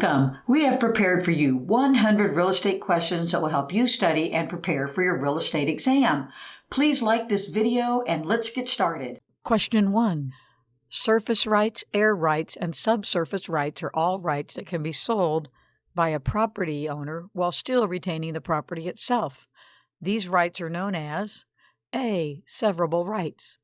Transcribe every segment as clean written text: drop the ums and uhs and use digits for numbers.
Welcome! We have prepared for you 100 real estate questions that will help you study and prepare for your real estate exam. Please like this video and let's get started. Question 1. Surface rights, air rights, and subsurface rights are all rights that can be sold by a property owner while still retaining the property itself. These rights are known as A. Severable rights,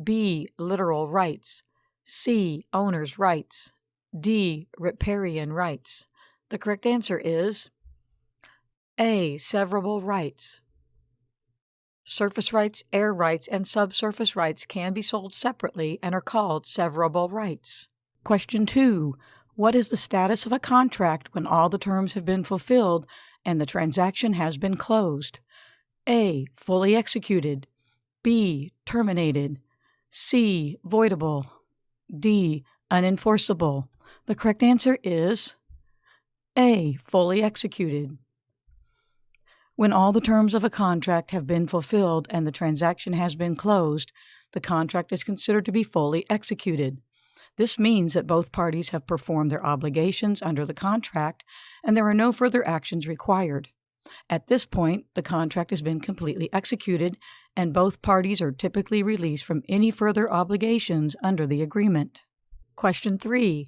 B. Literal rights, C. Owner's rights, D. Riparian rights. The correct answer is A. Severable rights. Surface rights, air rights, and subsurface rights can be sold separately and are called severable rights. Question 2. What is the status of a contract when all the terms have been fulfilled and the transaction has been closed? A. Fully executed, B. Terminated, C. Voidable, D. Unenforceable. The correct answer is A. Fully executed. When all the terms of a contract have been fulfilled and the transaction has been closed, the contract is considered to be fully executed. This means that both parties have performed their obligations under the contract and there are no further actions required. At this point, the contract has been completely executed and both parties are typically released from any further obligations under the agreement. Question 3.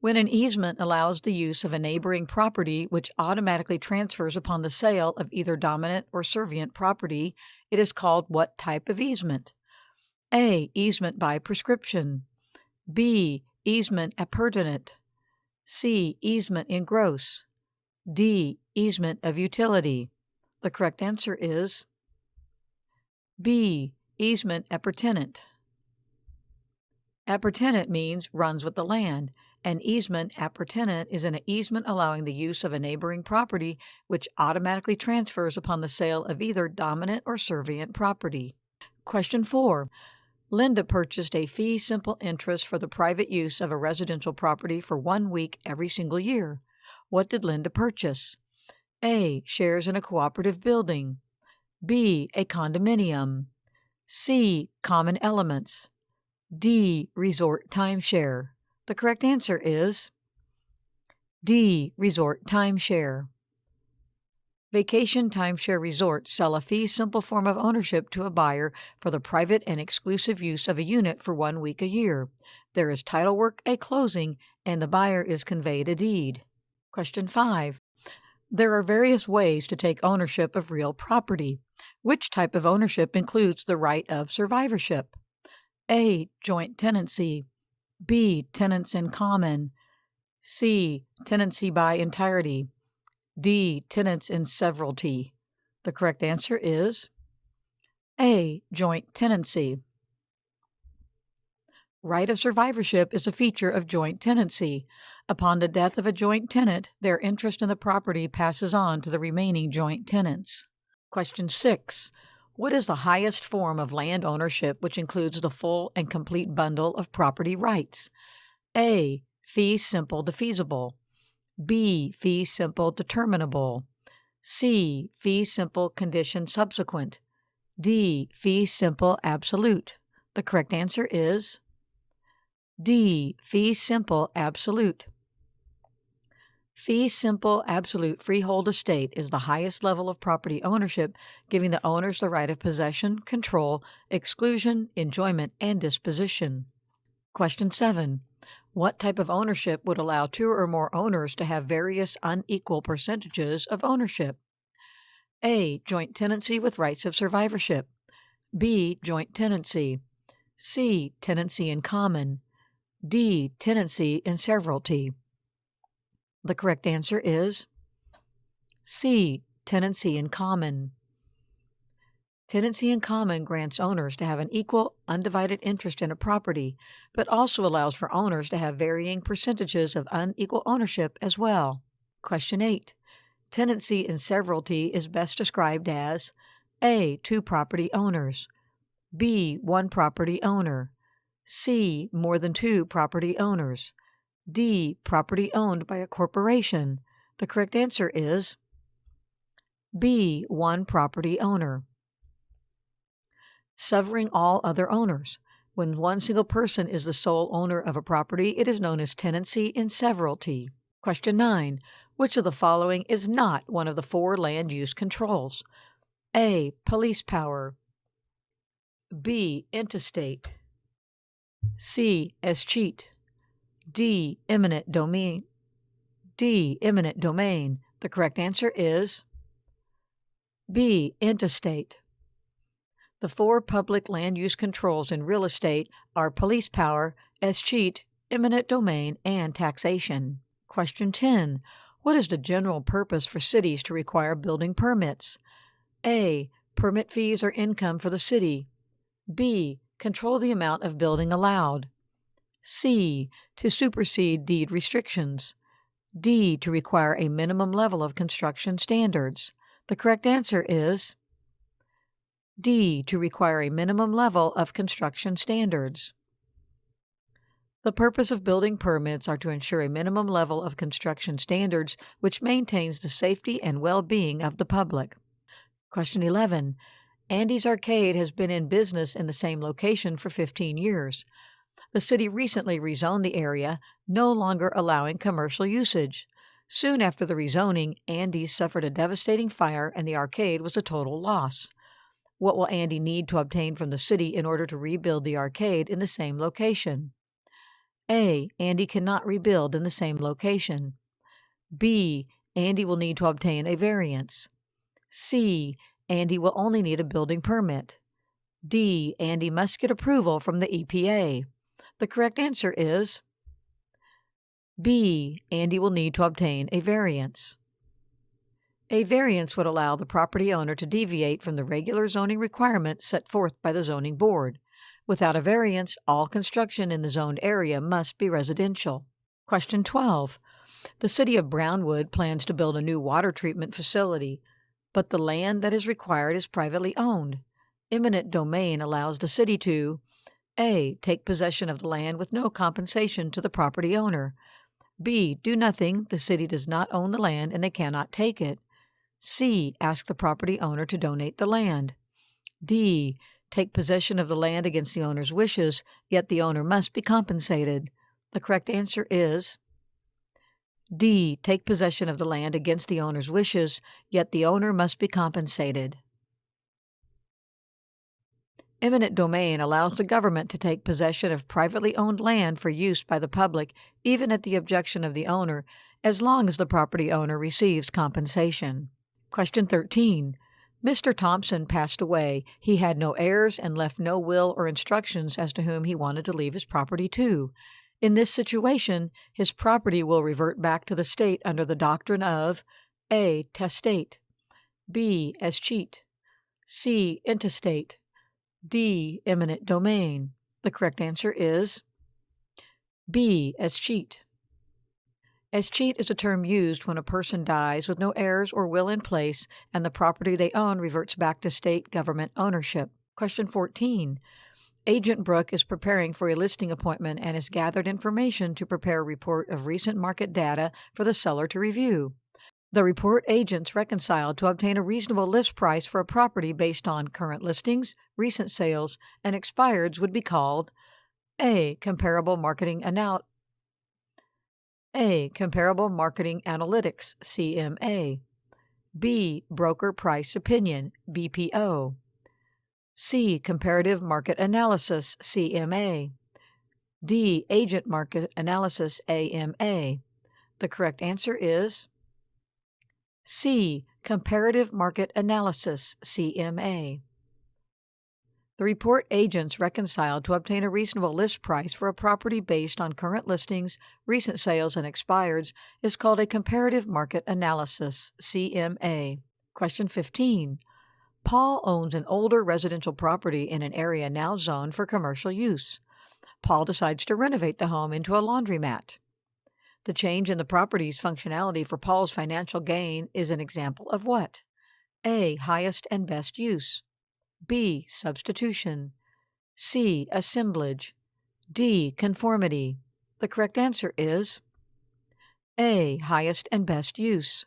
When an easement allows the use of a neighboring property which automatically transfers upon the sale of either dominant or servient property, it is called what type of easement? A. Easement by prescription, B. Easement appurtenant, C. Easement in gross, D. Easement of utility. The correct answer is B. Easement appurtenant. Appurtenant means runs with the land. An easement appurtenant is an easement allowing the use of a neighboring property which automatically transfers upon the sale of either dominant or servient property. Question 4. Linda purchased a fee simple interest for the private use of a residential property for 1 week every single year. What did Linda purchase? A. Shares in a cooperative building, B. A condominium, C. Common elements, D. Resort timeshare. The correct answer is D. Resort timeshare. Vacation timeshare resorts sell a fee simple form of ownership to a buyer for the private and exclusive use of a unit for 1 week a year. There is title work at closing, and the buyer is conveyed a deed. Question 5. There are various ways to take ownership of real property. Which type of ownership includes the right of survivorship? A. Joint tenancy, B. Tenants in common, C. Tenancy by entirety, D. Tenants in severalty. The correct answer is A. Joint tenancy. Right of survivorship is a feature of joint tenancy. Upon the death of a joint tenant, their interest in the property passes on to the remaining joint tenants. Question 6. What is the highest form of land ownership which includes the full and complete bundle of property rights? A. Fee simple defeasible, B. Fee simple determinable, C. Fee simple condition subsequent, D. Fee simple absolute. The correct answer is D. Fee simple absolute. Fee simple absolute freehold estate is the highest level of property ownership, giving the owners the right of possession, control, exclusion, enjoyment, and disposition. Question 7. What type of ownership would allow 2 or more owners to have various unequal percentages of ownership? A. Joint tenancy with rights of survivorship, B. Joint tenancy, C. Tenancy in common, D. Tenancy in severalty. The correct answer is C. Tenancy in common. Tenancy in common grants owners to have an equal, undivided interest in a property, but also allows for owners to have varying percentages of unequal ownership as well. Question 8. Tenancy in severalty is best described as A. 2 property owners, B. 1 property owner, C. More than 2 property owners, D. Property owned by a corporation. The correct answer is B. 1 property owner. Severing all other owners. When one single person is the sole owner of a property, it is known as tenancy in severalty. Question 9. Which of the following is not one of the 4 land use controls? A. Police power. B. Intestate. C. Escheat. D. Eminent domain. D. Eminent domain. The correct answer is B. Intestate. The 4 public land use controls in real estate are police power, escheat, eminent domain, and taxation. Question 10. What is the general purpose for cities to require building permits? A. Permit fees are income for the city. B. Control the amount of building allowed. C. To supersede deed restrictions. D. To require a minimum level of construction standards. The correct answer is D. To require a minimum level of construction standards. The purpose of building permits are to ensure a minimum level of construction standards which maintains the safety and well-being of the public. Question 11. Andy's Arcade has been in business in the same location for 15 years. The city recently rezoned the area, no longer allowing commercial usage. Soon after the rezoning, Andy's suffered a devastating fire and the arcade was a total loss. What will Andy need to obtain from the city in order to rebuild the arcade in the same location? A. Andy cannot rebuild in the same location. B. Andy will need to obtain a variance. C. Andy will only need a building permit. D. Andy must get approval from the EPA. The correct answer is B. Andy will need to obtain a variance. A variance would allow the property owner to deviate from the regular zoning requirements set forth by the zoning board. Without a variance, all construction in the zoned area must be residential. Question 12. The city of Brownwood plans to build a new water treatment facility, but the land that is required is privately owned. Eminent domain allows the city to A. Take possession of the land with no compensation to the property owner. B. Do nothing. The city does not own the land and they cannot take it. C. Ask the property owner to donate the land. D. Take possession of the land against the owner's wishes, yet the owner must be compensated. The correct answer is D. Take possession of the land against the owner's wishes, yet the owner must be compensated. Eminent domain allows the government to take possession of privately owned land for use by the public, even at the objection of the owner, as long as the property owner receives compensation. Question 13. Mr. Thompson passed away. He had no heirs and left no will or instructions as to whom he wanted to leave his property to. In this situation, his property will revert back to the state under the doctrine of A. Testate, B. Escheat, C. Intestate, D. Eminent domain. The correct answer is B. Escheat. Escheat is a term used when a person dies with no heirs or will in place and the property they own reverts back to state government ownership. Question 14. Agent Brooke is preparing for a listing appointment and has gathered information to prepare a report of recent market data for the seller to review. The report agents reconciled to obtain a reasonable list price for a property based on current listings, recent sales, and expireds would be called A. Comparable marketing analytics, CMA. B. Broker price opinion, BPO. C. Comparative market analysis, CMA. D. Agent market analysis, AMA. The correct answer is C. Comparative market analysis, CMA. The report agents reconciled to obtain a reasonable list price for a property based on current listings, recent sales, and expireds is called a comparative market analysis, CMA. Question 15. Paul owns an older residential property in an area now zoned for commercial use. Paul decides to renovate the home into a laundromat. The change in the property's functionality for Paul's financial gain is an example of what? A. Highest and best use. B. Substitution. C. Assemblage. D. Conformity. The correct answer is A. Highest and best use.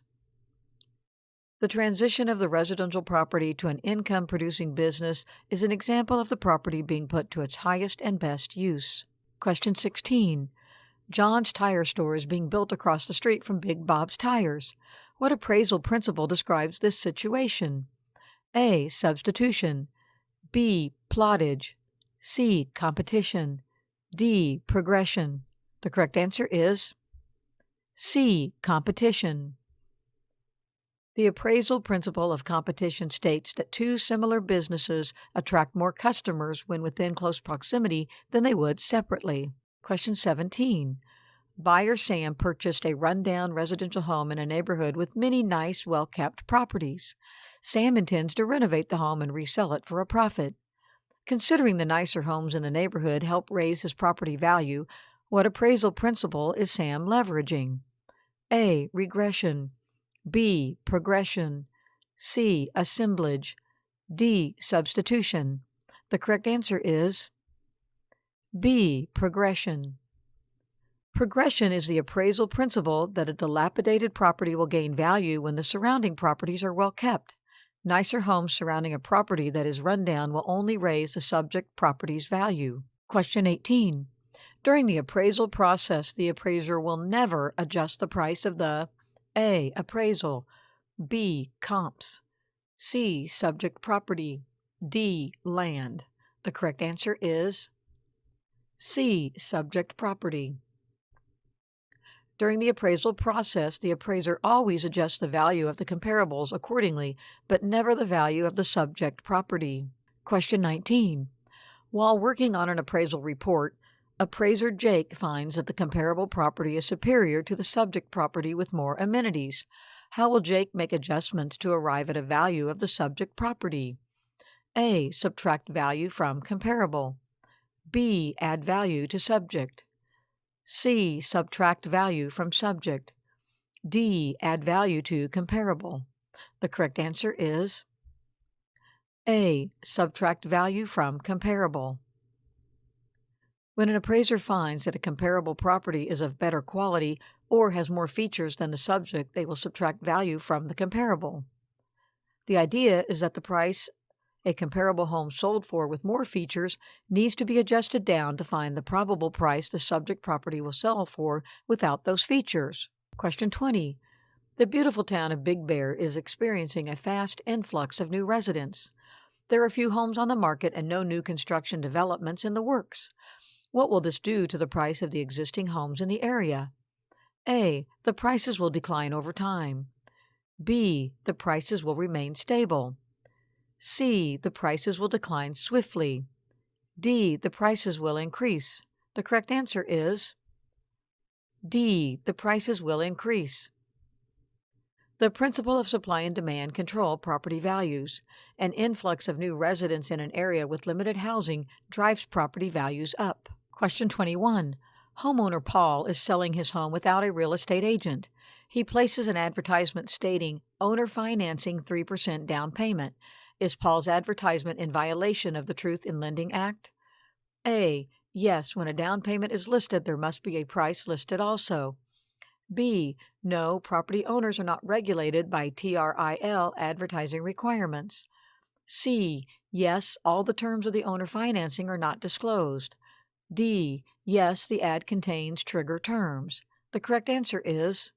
The transition of the residential property to an income-producing business is an example of the property being put to its highest and best use. Question 16. John's tire store is being built across the street from Big Bob's Tires. What appraisal principle describes this situation? A. Substitution. B. Plottage. C. Competition. D. Progression. The correct answer is C. Competition. The appraisal principle of competition states that two similar businesses attract more customers when within close proximity than they would separately. Question 17. Buyer Sam purchased a rundown residential home in a neighborhood with many nice, well-kept properties. Sam intends to renovate the home and resell it for a profit. Considering the nicer homes in the neighborhood help raise his property value, what appraisal principle is Sam leveraging? A. Regression. B. Progression. C. Assemblage. D. Substitution. The correct answer is B. Progression. Progression is the appraisal principle that a dilapidated property will gain value when the surrounding properties are well kept. Nicer homes surrounding a property that is run down will only raise the subject property's value. Question 18. During the appraisal process, the appraiser will never adjust the price of the A. Appraisal, B. Comps, C. Subject property, D. Land. The correct answer is C. Subject property. During the appraisal process, the appraiser always adjusts the value of the comparables accordingly, but never the value of the subject property. Question 19. While working on an appraisal report, appraiser Jake finds that the comparable property is superior to the subject property with more amenities. How will Jake make adjustments to arrive at a value of the subject property? A. Subtract value from comparable. B. Add value to subject. C. Subtract value from subject. D. Add value to comparable. The correct answer is A. Subtract value from comparable. When an appraiser finds that a comparable property is of better quality or has more features than the subject, they will subtract value from the comparable. The idea is that the price a comparable home sold for with more features needs to be adjusted down to find the probable price the subject property will sell for without those features. Question 20. The beautiful town of Big Bear is experiencing a fast influx of new residents. There are few homes on the market and no new construction developments in the works. What will this do to the price of the existing homes in the area? A. The prices will decline over time. B. The prices will remain stable. C. The prices will decline swiftly. D. The prices will increase. The correct answer is D. The prices will increase. The principle of supply and demand control property values. An influx of new residents in an area with limited housing drives property values up. Question 21. Homeowner Paul is selling his home without a real estate agent. He places an advertisement stating owner financing 3% down payment. Is Paul's advertisement in violation of the Truth in Lending Act? A. Yes, when a down payment is listed, there must be a price listed also. B. No, property owners are not regulated by TRIL advertising requirements. C. Yes, all the terms of the owner financing are not disclosed. D. Yes, the ad contains trigger terms. The correct answer is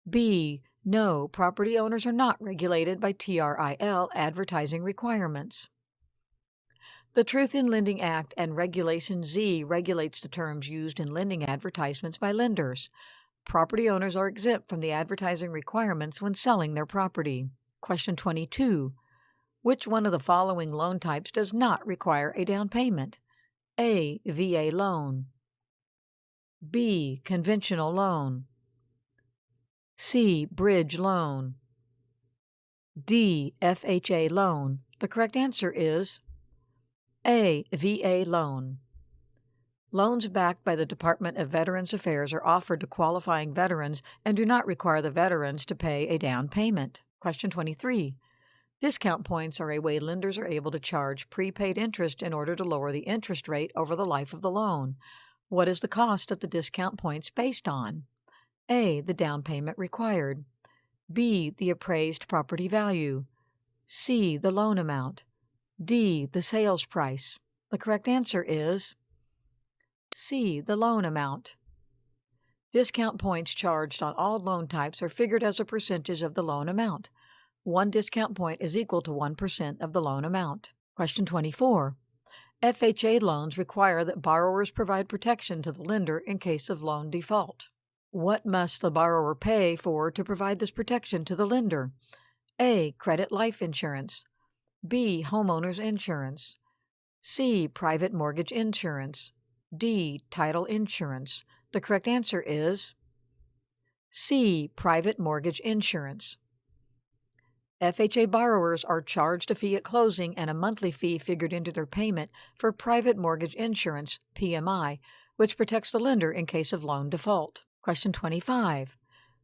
B. No, property owners are not regulated by TRIL advertising requirements. The Truth in Lending Act and Regulation Z regulates the terms used in lending advertisements by lenders. Property owners are exempt from the advertising requirements when selling their property. Question 22. Which one of the following loan types does not require a down payment? A. VA loan. B. Conventional loan. C. Bridge loan. D. FHA loan. The correct answer is A. VA loan. Loans backed by the Department of Veterans Affairs are offered to qualifying veterans and do not require the veterans to pay a down payment. Question 23. Discount points are a way lenders are able to charge prepaid interest in order to lower the interest rate over the life of the loan. What is the cost of the discount points based on? A. The down payment required. B. The appraised property value. C. The loan amount. D. The sales price. The correct answer is C. The loan amount. Discount points charged on all loan types are figured as a percentage of the loan amount. One discount point is equal to 1% of the loan amount. Question 24. FHA loans require that borrowers provide protection to the lender in case of loan default. What must the borrower pay for to provide this protection to the lender? A. Credit life insurance. B. Homeowner's insurance. C. Private mortgage insurance. D. Title insurance. The correct answer is C. Private mortgage insurance. FHA borrowers are charged a fee at closing and a monthly fee figured into their payment for private mortgage insurance, PMI, which protects the lender in case of loan default. Question 25.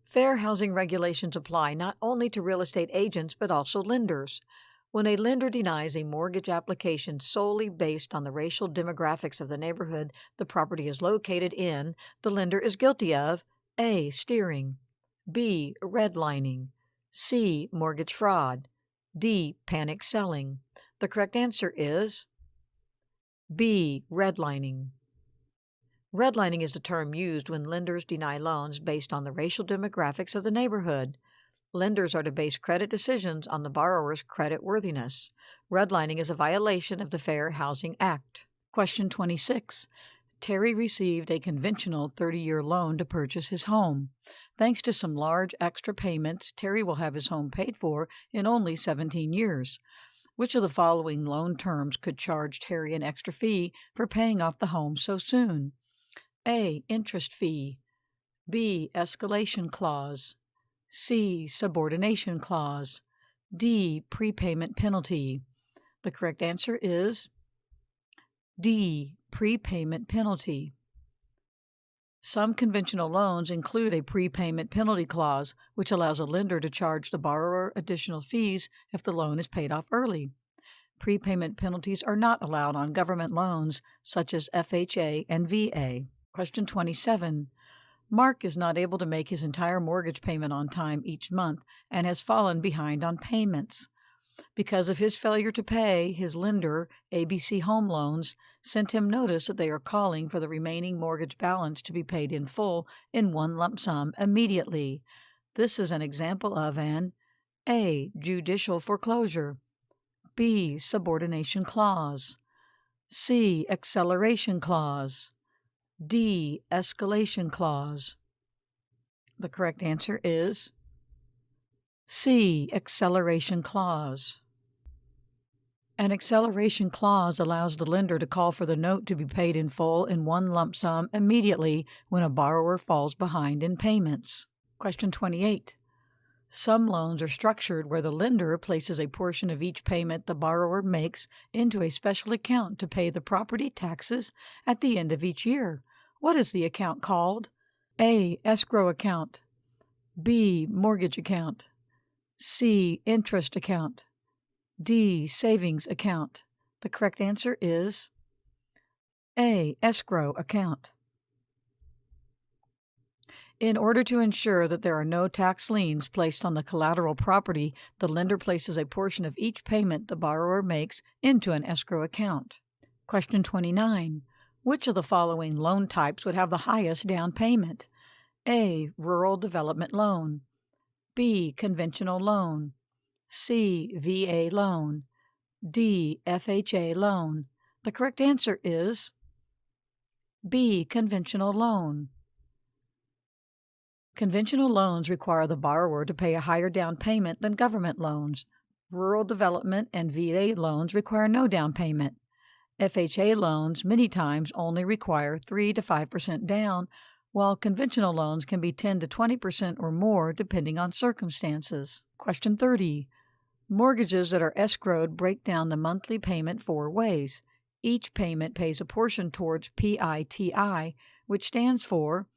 Fair housing regulations apply not only to real estate agents but also lenders. When a lender denies a mortgage application solely based on the racial demographics of the neighborhood the property is located in, the lender is guilty of A. Steering, B. Redlining, C. Mortgage fraud, D. Panic selling. The correct answer is B. Redlining. Redlining is the term used when lenders deny loans based on the racial demographics of the neighborhood. Lenders are to base credit decisions on the borrower's creditworthiness. Redlining is a violation of the Fair Housing Act. Question 26. Terry received a conventional 30-year loan to purchase his home. Thanks to some large extra payments, Terry will have his home paid for in only 17 years. Which of the following loan terms could charge Terry an extra fee for paying off the home so soon? A. Interest fee. B. Escalation clause. C. Subordination clause. D. Prepayment penalty. The correct answer is D. Prepayment penalty. Some conventional loans include a prepayment penalty clause, which allows a lender to charge the borrower additional fees if the loan is paid off early. Prepayment penalties are not allowed on government loans such as FHA and VA. Question 27. Mark is not able to make his entire mortgage payment on time each month and has fallen behind on payments. Because of his failure to pay, his lender, ABC Home Loans, sent him notice that they are calling for the remaining mortgage balance to be paid in full in one lump sum immediately. This is an example of an A. Judicial foreclosure, B. Subordination clause, C. Acceleration clause, D. Escalation clause. The correct answer is C. Acceleration clause. An acceleration clause allows the lender to call for the note to be paid in full in one lump sum immediately when a borrower falls behind in payments. Question 28. Some loans are structured where the lender places a portion of each payment the borrower makes into a special account to pay the property taxes at the end of each year. What is the account called? A. Escrow account, B. Mortgage account, C. Interest account, D. Savings account. The correct answer is A. Escrow account. In order to ensure that there are no tax liens placed on the collateral property, the lender places a portion of each payment the borrower makes into an escrow account. Question 29. Which of the following loan types would have the highest down payment? A. Rural Development Loan, B. Conventional Loan, C. VA Loan, D. FHA Loan. The correct answer is B. Conventional Loan. Conventional loans require the borrower to pay a higher down payment than government loans. Rural development and VA loans require no down payment. FHA loans many times only require 3 to 5% down, while conventional loans can be 10 to 20% or more depending on circumstances. Question 30. Mortgages that are escrowed break down the monthly payment 4 ways. Each payment pays a portion towards PITI, which stands for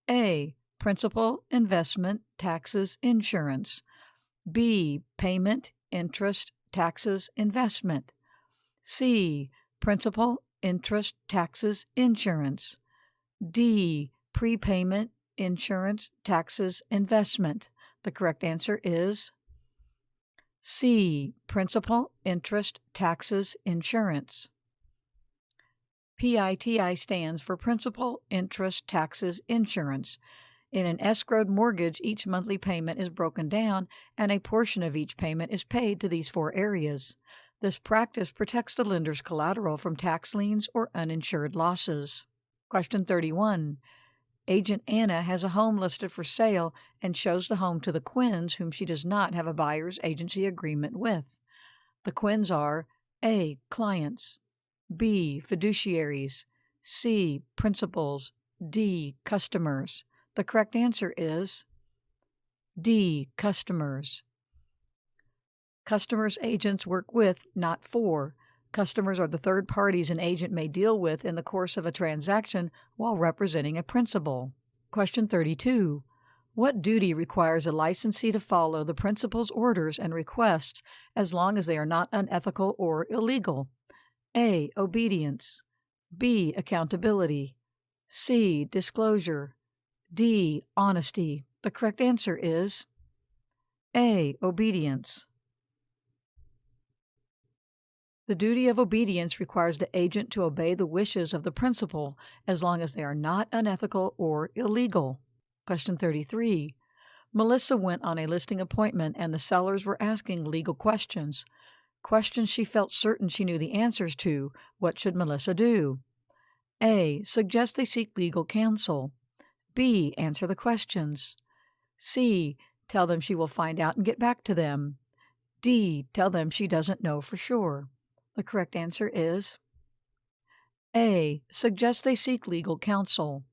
A. Principal, investment, taxes, insurance. B. Payment, interest, taxes, investment. C. Principal, interest, taxes, insurance. D. Prepayment, insurance, taxes, investment. The correct answer is C. Principal, interest, taxes, insurance. PITI stands for Principal, Interest, Taxes, Insurance. In an escrowed mortgage, each monthly payment is broken down and a portion of each payment is paid to these 4 areas. This practice protects the lender's collateral from tax liens or uninsured losses. Question 31. Agent Anna has a home listed for sale and shows the home to the Quinns, whom she does not have a buyer's agency agreement with. The Quinns are A. Clients, B. Fiduciaries, C. Principals, D. Customers. The correct answer is D. Customers. Customers agents work with, not for. Customers are the third parties an agent may deal with in the course of a transaction while representing a principal. Question 32. What duty requires a licensee to follow the principal's orders and requests as long as they are not unethical or illegal? A. Obedience. B. Accountability. C. Disclosure. D. Honesty. The correct answer is A. Obedience. The duty of obedience requires the agent to obey the wishes of the principal as long as they are not unethical or illegal. Question 33. Melissa went on a listing appointment and the sellers were asking legal questions. Questions she felt certain she knew the answers to. What should Melissa do? A. Suggest they seek legal counsel. B. Answer the questions. C. Tell them she will find out and get back to them. D. Tell them she doesn't know for sure. The correct answer is A. Suggest they seek legal counsel.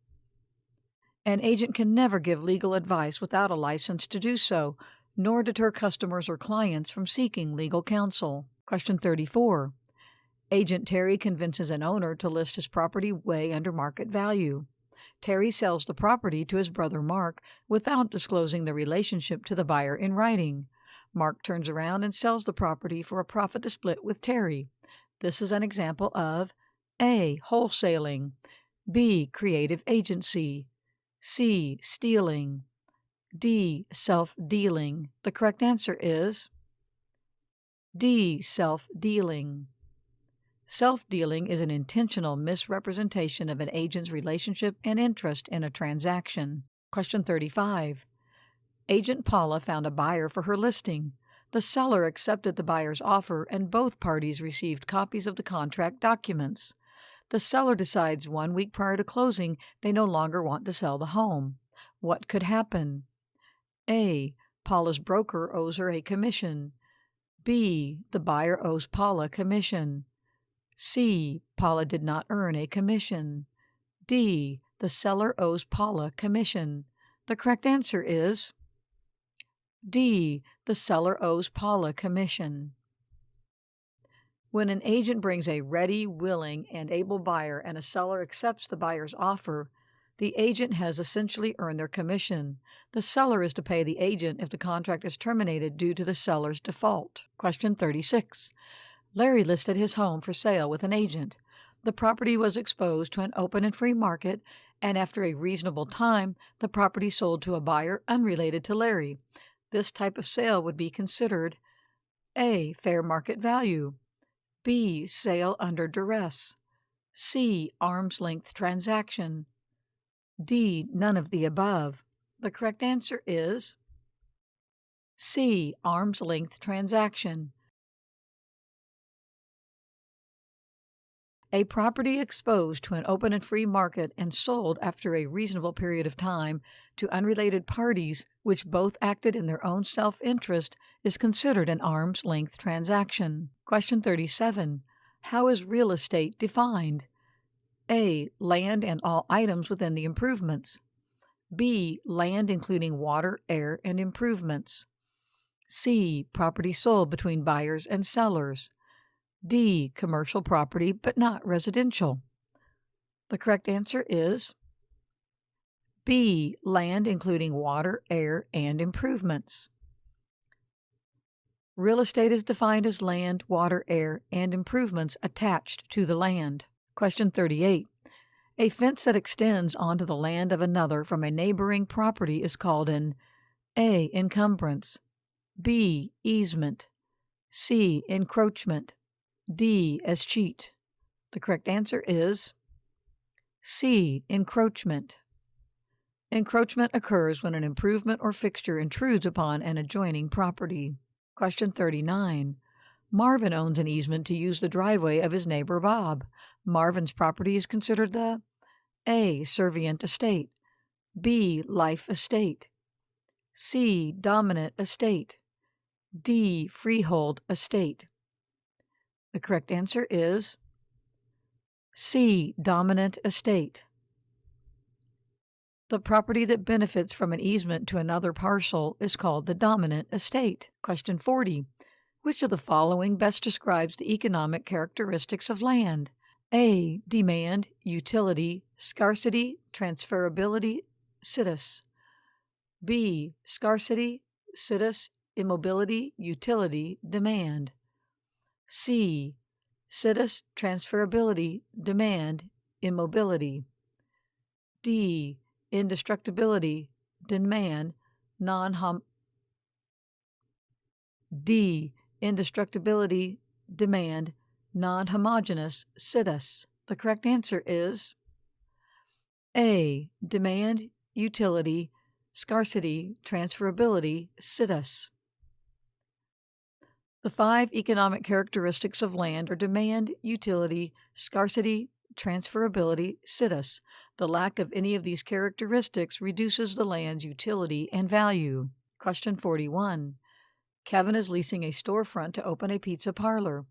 An agent can never give legal advice without a license to do so, nor deter customers or clients from seeking legal counsel. Question 34. Agent Terry convinces an owner to list his property way under market value. Terry sells the property to his brother Mark without disclosing the relationship to the buyer in writing. Mark turns around and sells the property for a profit to split with Terry. This is an example of A. Wholesaling, B. Creative agency, C. Stealing, D. Self-dealing. The correct answer is D. Self-dealing. Self-dealing is an intentional misrepresentation of an agent's relationship and interest in a transaction. Question 35. Agent Paula found a buyer for her listing. The seller accepted the buyer's offer and both parties received copies of the contract documents. The seller decides 1 week prior to closing they no longer want to sell the home. What could happen? A. Paula's broker owes her a commission. B. The buyer owes Paula commission. C. Paula did not earn a commission. D. The seller owes Paula commission. The correct answer is D. The seller owes Paula commission. When an agent brings a ready, willing, and able buyer and a seller accepts the buyer's offer, the agent has essentially earned their commission. The seller is to pay the agent if the contract is terminated due to the seller's default. Question 36. Larry listed his home for sale with an agent. The property was exposed to an open and free market, and after a reasonable time, the property sold to a buyer unrelated to Larry. This type of sale would be considered A. Fair market value, B. Sale under duress, C. Arm's length transaction, D. None of the above. The correct answer is C. Arm's length transaction. A property exposed to an open and free market and sold after a reasonable period of time to unrelated parties which both acted in their own self-interest is considered an arm's length transaction. Question 37. How is real estate defined? A. Land and all items within the improvements. B. Land including water, air, and improvements. C. Property sold between buyers and sellers. D. Commercial property, but not residential. The correct answer is B. Land including water, air, and improvements. Real estate is defined as land, water, air, and improvements attached to the land. Question 38. A fence that extends onto the land of another from a neighboring property is called an A. Encumbrance, B. Easement, C. Encroachment, D. Escheat. The correct answer is C. Encroachment. Encroachment occurs when an improvement or fixture intrudes upon an adjoining property. Question 39. Marvin owns an easement to use the driveway of his neighbor Bob. Marvin's property is considered the A. Servient estate, B. Life estate, C. Dominant estate, D. Freehold estate. The correct answer is C. Dominant estate. The property that benefits from an easement to another parcel is called the dominant estate. Question 40. Which of the following best describes the economic characteristics of land? A. Demand, utility, scarcity, transferability, situs. B. Scarcity, situs, immobility, utility, demand. C. Situs, transferability, demand, immobility. D. Indestructibility, demand, D. Indestructibility, demand, non-homogeneous, situs. The correct answer is A. Demand, utility, scarcity, transferability, situs. The 5 economic characteristics of land are demand, utility, scarcity, transferability, situs. The lack of any of these characteristics reduces the land's utility and value. Question 41. Kevin is leasing a storefront to open a pizza parlor.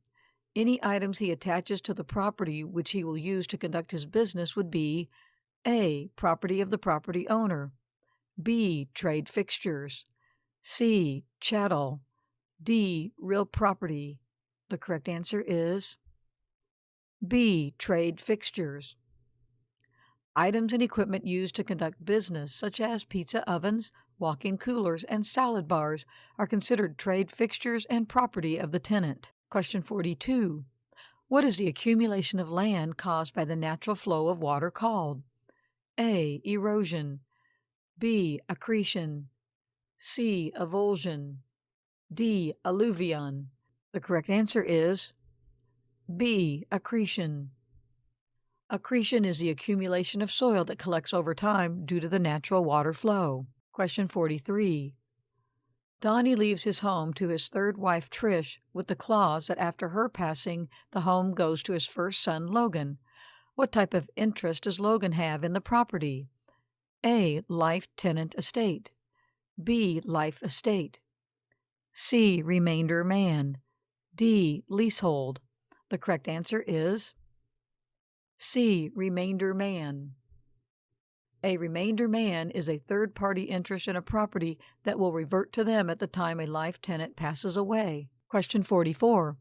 Any items he attaches to the property which he will use to conduct his business would be A. Property of the property owner, B. Trade fixtures, C. Chattel, D. Real property. The correct answer is B. Trade fixtures. Items and equipment used to conduct business, such as pizza ovens, walk-in coolers, and salad bars, are considered trade fixtures and property of the tenant. Question 42. What is the accumulation of land caused by the natural flow of water called? A. Erosion, B. Accretion, C. Avulsion, D. Alluvion. The correct answer is B. Accretion. Accretion is the accumulation of soil that collects over time due to the natural water flow. Question 43. Donnie leaves his home to his third wife, Trish, with the clause that after her passing, the home goes to his first son, Logan. What type of interest does Logan have in the property? A. Life tenant estate, B. Life estate, C. Remainder man, D. Leasehold. The correct answer is C. Remainder man. A remainder man is a third-party interest in a property that will revert to them at the time a life tenant passes away. Question 44.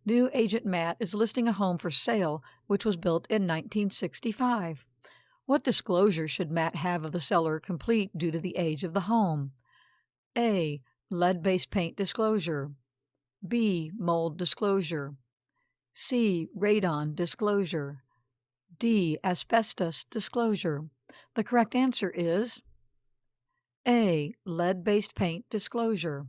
New agent Matt is listing a home for sale which was built in 1965. What disclosure should Matt have of the seller complete due to the age of the home? A. Lead-based paint disclosure, B. Mold disclosure, C. Radon disclosure, D. Asbestos disclosure. The correct answer is A. Lead-based paint disclosure.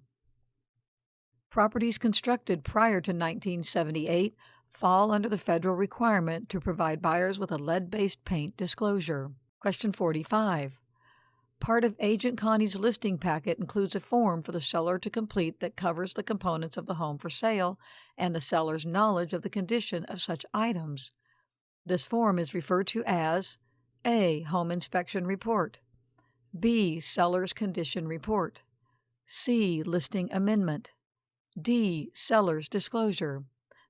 Properties constructed prior to 1978 fall under the federal requirement to provide buyers with a lead-based paint disclosure. Question 45. Part of Agent Connie's listing packet includes a form for the seller to complete that covers the components of the home for sale and the seller's knowledge of the condition of such items. This form is referred to as A. Home inspection report, B. Seller's condition report, C. Listing amendment, D. Seller's disclosure.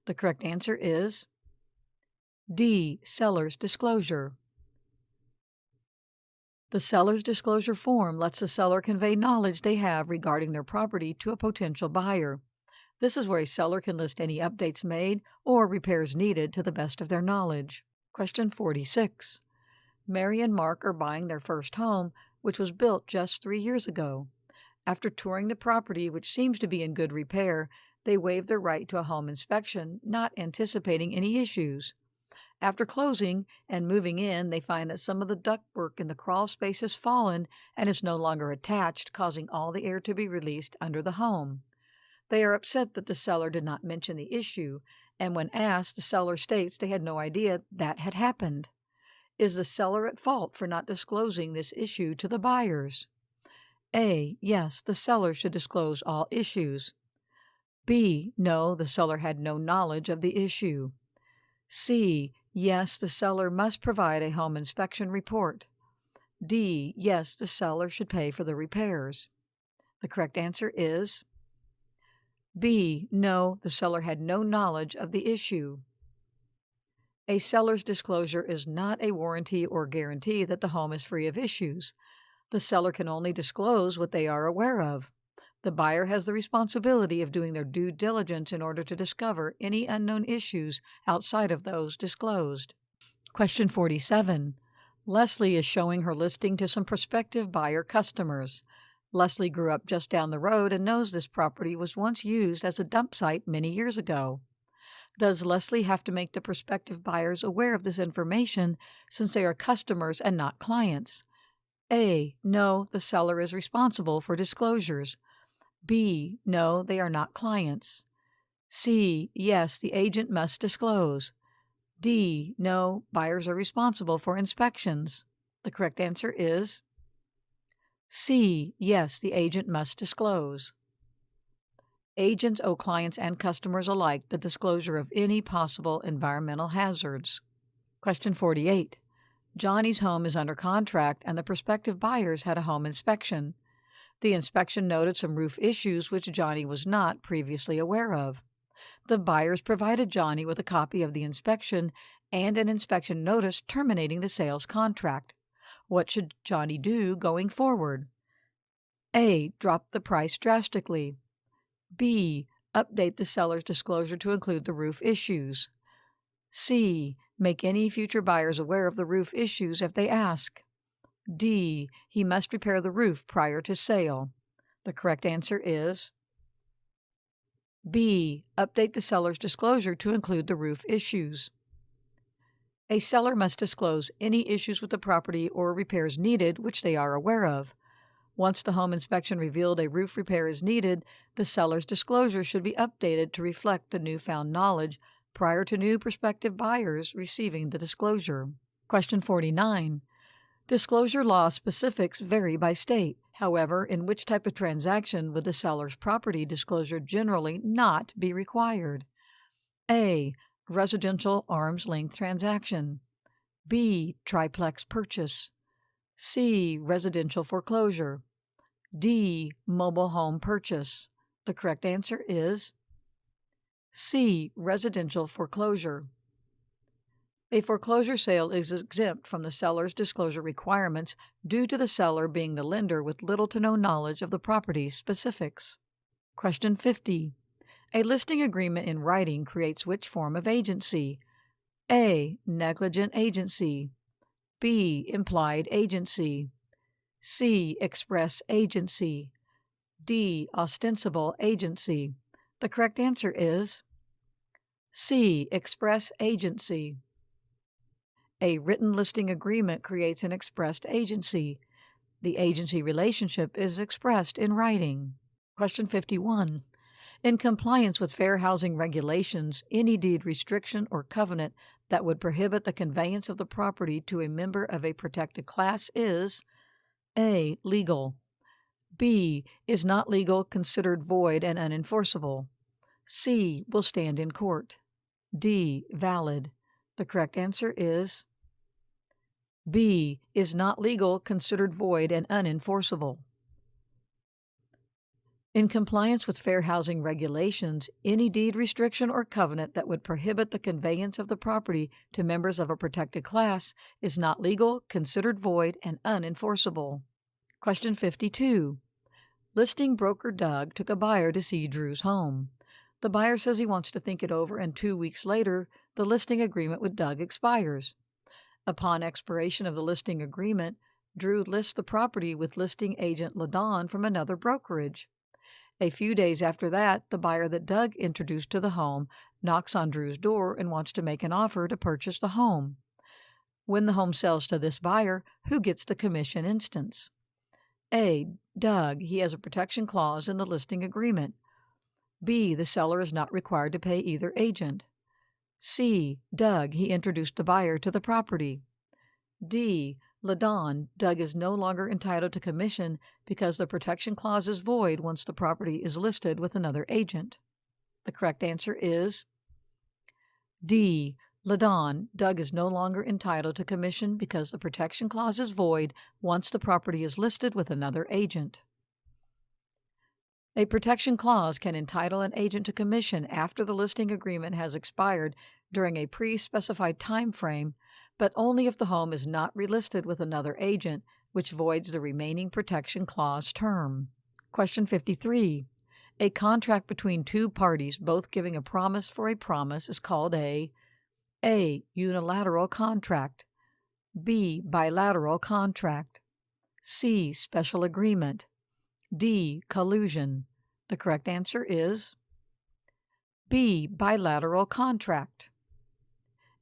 The correct answer is D. Seller's disclosure. The seller's disclosure form lets the seller convey knowledge they have regarding their property to a potential buyer. This is where a seller can list any updates made or repairs needed to the best of their knowledge. Question 46. Mary and Mark are buying their first home, which was built just 3 years ago. After touring the property, which seems to be in good repair, they waive their right to a home inspection, not anticipating any issues. After closing and moving in, they find that some of the ductwork in the crawl space has fallen and is no longer attached, causing all the air to be released under the home. They are upset that the seller did not mention the issue and when asked, the seller states they had no idea that had happened. Is the seller at fault for not disclosing this issue to the buyers? A. Yes, the seller should disclose all issues. B. No, the seller had no knowledge of the issue. C. Yes, the seller must provide a home inspection report. D. Yes, the seller should pay for the repairs. The correct answer is B. No, the seller had no knowledge of the issue. A seller's disclosure is not a warranty or guarantee that the home is free of issues. The seller can only disclose what they are aware of. The buyer has the responsibility of doing their due diligence in order to discover any unknown issues outside of those disclosed. Question 47. Leslie is showing her listing to some prospective buyer customers. Leslie grew up just down the road and knows this property was once used as a dump site many years ago. Does Leslie have to make the prospective buyers aware of this information since they are customers and not clients? A. No, the seller is responsible for disclosures. B. No, they are not clients. C. Yes, the agent must disclose. D. No, buyers are responsible for inspections. The correct answer is C. Yes, the agent must disclose. Agents owe clients and customers alike the disclosure of any possible environmental hazards. Question 48. Johnny's home is under contract and the prospective buyers had a home inspection. The inspection noted some roof issues which Johnny was not previously aware of. The buyers provided Johnny with a copy of the inspection and an inspection notice terminating the sales contract. What should Johnny do going forward? A. Drop the price drastically. B. Update the seller's disclosure to include the roof issues. C. Make any future buyers aware of the roof issues if they ask. D. He must repair the roof prior to sale. The correct answer is B. Update the seller's disclosure to include the roof issues. A seller must disclose any issues with the property or repairs needed which they are aware of. Once the home inspection revealed a roof repair is needed, the seller's disclosure should be updated to reflect the newfound knowledge prior to new prospective buyers receiving the disclosure. Question 49. Disclosure law specifics vary by state. However, in which type of transaction would the seller's property disclosure generally not be required? A. Residential arm's length transaction. B. Triplex purchase. C. Residential foreclosure. D. Mobile home purchase. The correct answer is C. Residential foreclosure. A foreclosure sale is exempt from the seller's disclosure requirements due to the seller being the lender with little to no knowledge of the property's specifics. Question 50. A listing agreement in writing creates which form of agency? A. Negligent agency. B. Implied agency. C. Express agency. D. Ostensible agency. The correct answer is C. Express agency. A written listing agreement creates an expressed agency. The agency relationship is expressed in writing. Question 51. In compliance with fair housing regulations, any deed restriction or covenant that would prohibit the conveyance of the property to a member of a protected class is A. Legal. B. Is not legal, considered void and unenforceable. C. Will stand in court. D. Valid. The correct answer is B. Is not legal, considered void and unenforceable. In compliance with fair housing regulations, any deed restriction or covenant that would prohibit the conveyance of the property to members of a protected class is not legal, considered void, and unenforceable. Question 52. Listing broker Doug took a buyer to see Drew's home. The buyer says he wants to think it over, and 2 weeks later, the listing agreement with Doug expires. Upon expiration of the listing agreement, Drew lists the property with listing agent LaDawn from another brokerage. A few days after that, the buyer that Doug introduced to the home knocks on Drew's door and wants to make an offer to purchase the home. When the home sells to this buyer, who gets the commission instance? A. Doug. He has a protection clause in the listing agreement. B. The seller is not required to pay either agent. C. Doug, he introduced the buyer to the property. D. Ladon, Doug is no longer entitled to commission because the protection clause is void once the property is listed with another agent. The correct answer is D. Ladon, Doug is no longer entitled to commission because the protection clause is void once the property is listed with another agent. A protection clause can entitle an agent to commission after the listing agreement has expired during a pre-specified time frame, but only if the home is not relisted with another agent, which voids the remaining protection clause term. Question 53. A contract between two parties both giving a promise for a promise is called a unilateral contract, B. Bilateral contract, C. Special agreement, D. Collusion. The correct answer is B. Bilateral contract.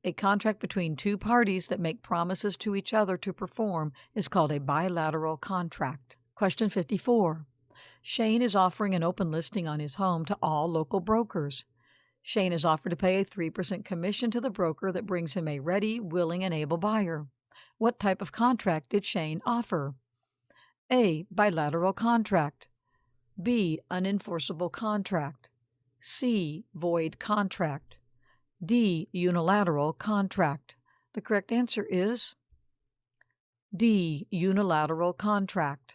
A contract between two parties that make promises to each other to perform is called a bilateral contract. Question 54. Shane is offering an open listing on his home to all local brokers. Shane is offered to pay a 3% commission to the broker that brings him a ready, willing, and able buyer. What type of contract did Shane offer? A. Bilateral contract, B. Unenforceable contract, C. Void contract, D. Unilateral contract. The correct answer is D. Unilateral contract.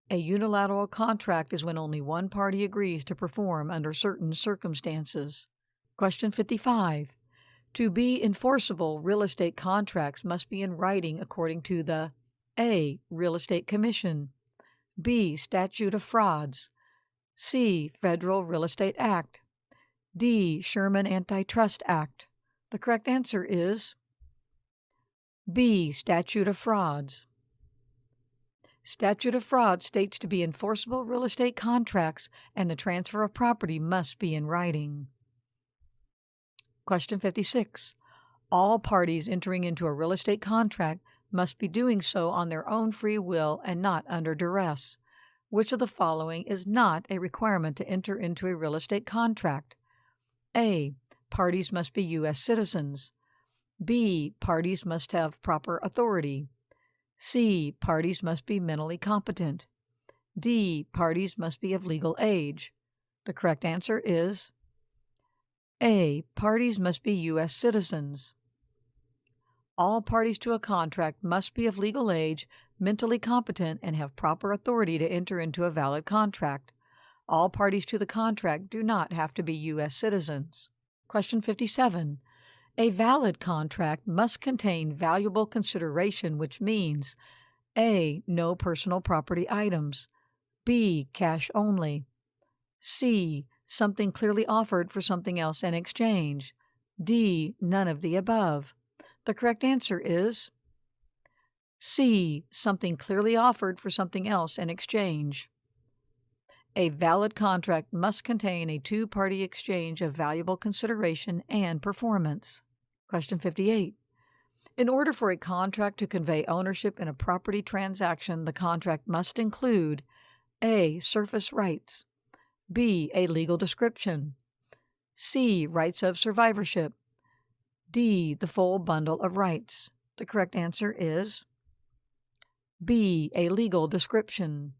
A unilateral contract is when only one party agrees to perform under certain circumstances. Question 55. To be enforceable, real estate contracts must be in writing according to the A. Real Estate Commission, B. Statute of Frauds, C. Federal Real Estate Act, D. Sherman Antitrust Act. The correct answer is B. Statute of Frauds. Statute of Frauds states to be enforceable real estate contracts and the transfer of property must be in writing. Question 56. All parties entering into a real estate contract must be doing so on their own free will and not under duress. Which of the following is not a requirement to enter into a real estate contract? A. Parties must be U.S. citizens. B. Parties must have proper authority. C. Parties must be mentally competent. D. Parties must be of legal age. The correct answer is A. Parties must be U.S. citizens. All parties to a contract must be of legal age, mentally competent, and have proper authority to enter into a valid contract. All parties to the contract do not have to be U.S. citizens. Question 57. A valid contract must contain valuable consideration, which means A. No personal property items, B. Cash only, C. Something clearly offered for something else in exchange, D. None of the above. The correct answer is C. Something clearly offered for something else in exchange. A valid contract must contain a two-party exchange of valuable consideration and performance. Question 58. In order for a contract to convey ownership in a property transaction, the contract must include A. Surface rights, B. A legal description, C. Rights of survivorship, D. The full bundle of rights. The correct answer is B. A legal description.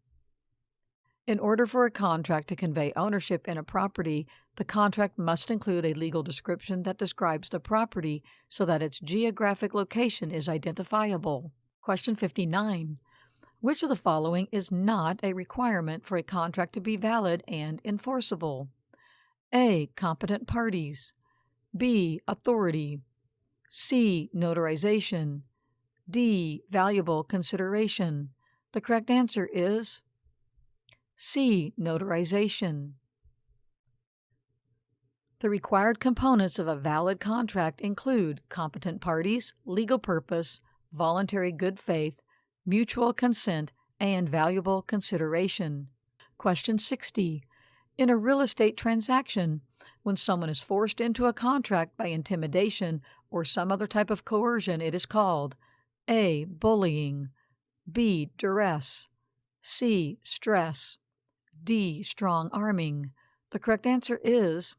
In order for a contract to convey ownership in a property, the contract must include a legal description that describes the property so that its geographic location is identifiable. Question 59. Which of the following is not a requirement for a contract to be valid and enforceable? A. Competent parties, B. Authority, C. Notarization, D. Valuable consideration. The correct answer is C. Notarization. The required components of a valid contract include competent parties, legal purpose, voluntary good faith, mutual consent, and valuable consideration. Question 60. In a real estate transaction, when someone is forced into a contract by intimidation or some other type of coercion, it is called A. Bullying, B. Duress, C. Stress, D. Strong arming. The correct answer is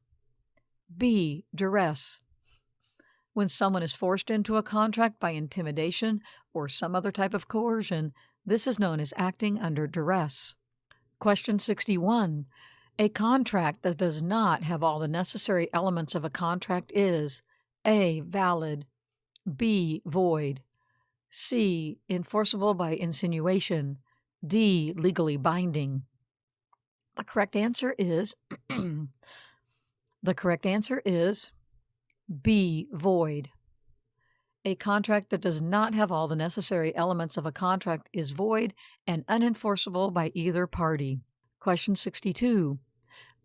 B. Duress. When someone is forced into a contract by intimidation or some other type of coercion, this is known as acting under duress. Question 61. A contract that does not have all the necessary elements of a contract is A. Valid, B. Void, C. Enforceable by insinuation, D. Legally binding. The correct answer is B. Void. A contract that does not have all the necessary elements of a contract is void and unenforceable by either party. Question 62.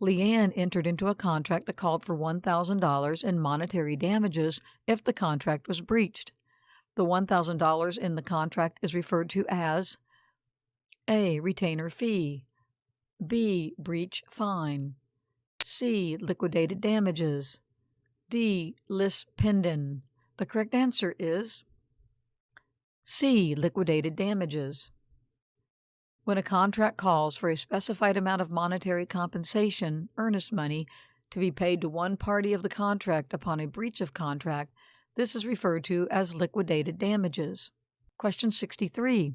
Leanne entered into a contract that called for $1,000 in monetary damages if the contract was breached. The $1,000 in the contract is referred to as A. Retainer fee, B. Breach fine, C. Liquidated damages, D. Lis pendens. The correct answer is C. Liquidated damages. When a contract calls for a specified amount of monetary compensation, earnest money, to be paid to one party of the contract upon a breach of contract, this is referred to as liquidated damages. Question 63.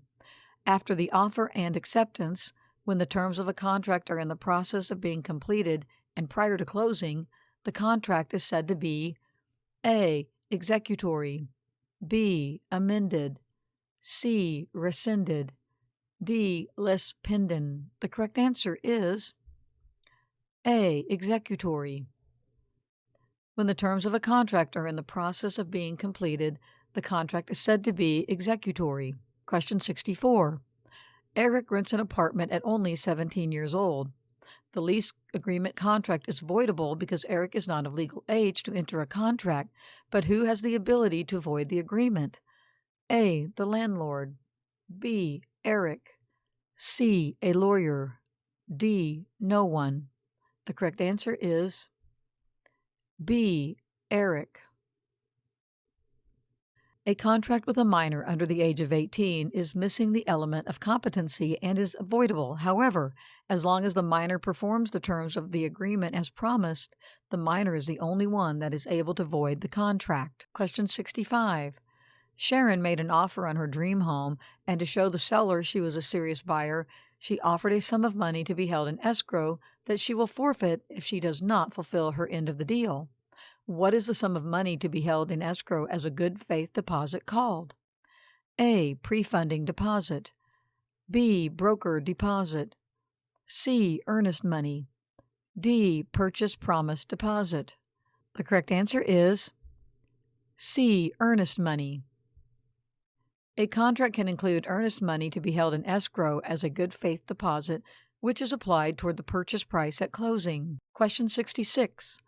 After the offer and acceptance, when the terms of a contract are in the process of being completed and prior to closing, the contract is said to be A. Executory, B. Amended, C. Rescinded, D. Lis pendens. The correct answer is A. Executory. When the terms of a contract are in the process of being completed, the contract is said to be executory. Question 64. Eric rents an apartment at only 17 years old. The lease agreement contract is voidable because Eric is not of legal age to enter a contract, but who has the ability to void the agreement? A. The landlord, B. Eric, C. A lawyer, D. No one. The correct answer is B. Eric. A contract with a minor under the age of 18 is missing the element of competency and is voidable. However, as long as the minor performs the terms of the agreement as promised, the minor is the only one that is able to void the contract. Question 65. Sharon made an offer on her dream home, and to show the seller she was a serious buyer, she offered a sum of money to be held in escrow that she will forfeit if she does not fulfill her end of the deal. What is the sum of money to be held in escrow as a good faith deposit called? A. Pre-funding deposit, B. Broker deposit, C. Earnest money, D. Purchase promise deposit. The correct answer is C. Earnest money. A contract can include earnest money to be held in escrow as a good faith deposit, which is applied toward the purchase price at closing. Question 66.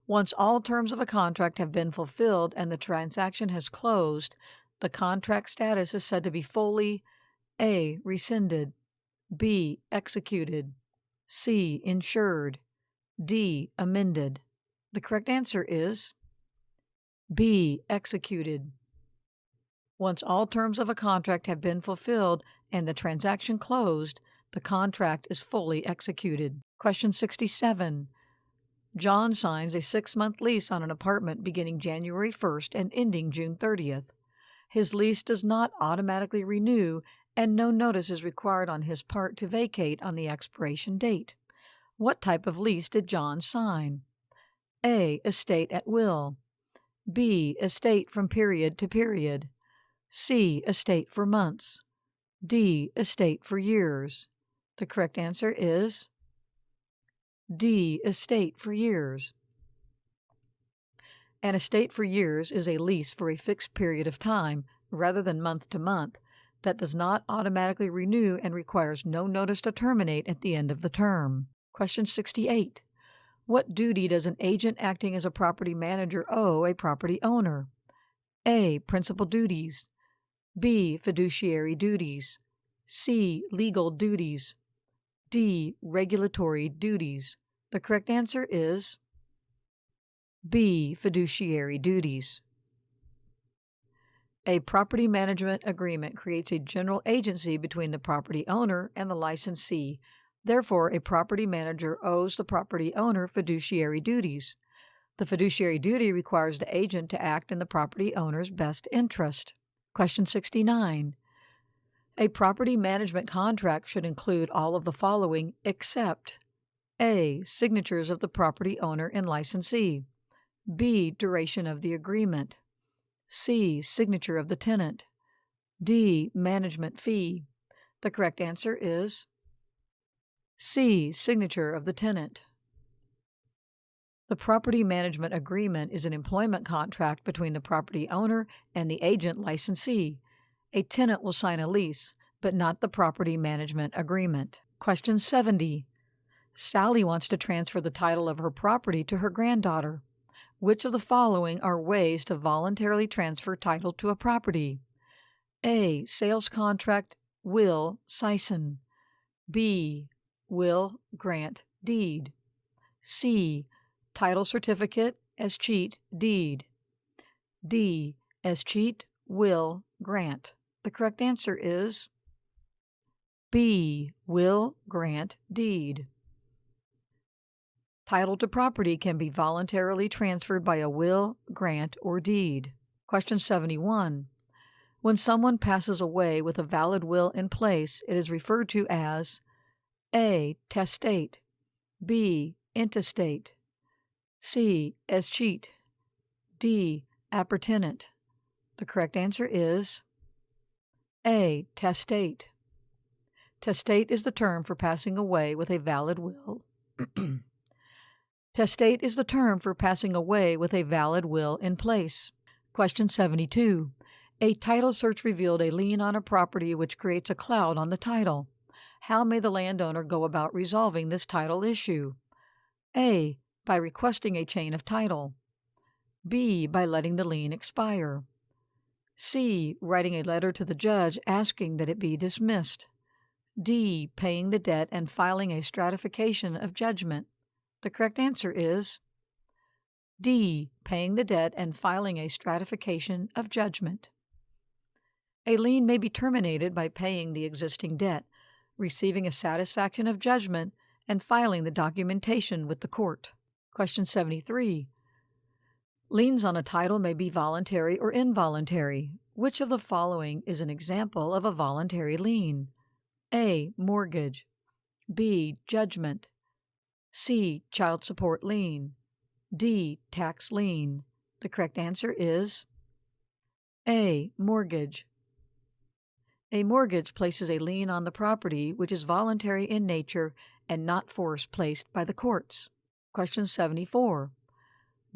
Once all terms of a contract have been fulfilled and the transaction has closed, the contract status is said to be fully A. Rescinded, B. Executed, C. Insured, D. Amended. The correct answer is B. Executed. Once all terms of a contract have been fulfilled and the transaction closed, the contract is fully executed. Question 67. John signs a 6-month lease on an apartment beginning January 1st and ending June 30th. His lease does not automatically renew, and no notice is required on his part to vacate on the expiration date. What type of lease did John sign? A. Estate at will, B. Estate from period to period, C. Estate for months, D. Estate for years. The correct answer is D. Estate for years. An estate for years is a lease for a fixed period of time, rather than month to month, that does not automatically renew and requires no notice to terminate at the end of the term. Question 68. What duty does an agent acting as a property manager owe a property owner? A. Principal duties, B. Fiduciary duties, C. Legal duties, D. Regulatory duties. The correct answer is B. Fiduciary duties. A property management agreement creates a general agency between the property owner and the licensee. Therefore, a property manager owes the property owner fiduciary duties. The fiduciary duty requires the agent to act in the property owner's best interest. Question 69. A property management contract should include all of the following except A. Signatures of the property owner and licensee. B. Duration of the agreement. C. Signature of the tenant. D. Management fee. The correct answer is C. Signature of the tenant. The property management agreement is an employment contract between the property owner and the agent licensee. A tenant will sign a lease, but not the property management agreement. Question 70. Sally wants to transfer the title of her property to her granddaughter. Which of the following are ways to voluntarily transfer title to a property? A. Sales contract, will, sison. B. Will, grant, deed. C. Title certificate, escheat, deed. D. Escheat, will, grant. The correct answer is B. Will, grant, deed. Title to property can be voluntarily transferred by a will, grant, or deed. Question 71. When someone passes away with a valid will in place, it is referred to as A. Testate. B. Intestate. C. Escheat. D. Appurtenant. The correct answer is A. Testate. Testate is the term for passing away with a valid will. Testate is the term for passing away with a valid will in place. Question 72. A title search revealed a lien on a property which creates a cloud on the title. How may the landowner go about resolving this title issue? A. By requesting a chain of title. B. By letting the lien expire. C. Writing a letter to the judge asking that it be dismissed. D. Paying the debt and filing a stratification of judgment. The correct answer is D. Paying the debt and filing a stratification of judgment. A lien may be terminated by paying the existing debt, receiving a satisfaction of judgment, and filing the documentation with the court. Question 73. Liens on a title may be voluntary or involuntary. Which of the following is an example of a voluntary lien? A. Mortgage. B. Judgment. C. Child support lien. D. Tax lien. The correct answer is A. Mortgage. A mortgage places a lien on the property which is voluntary in nature and not force placed by the courts. Question 74.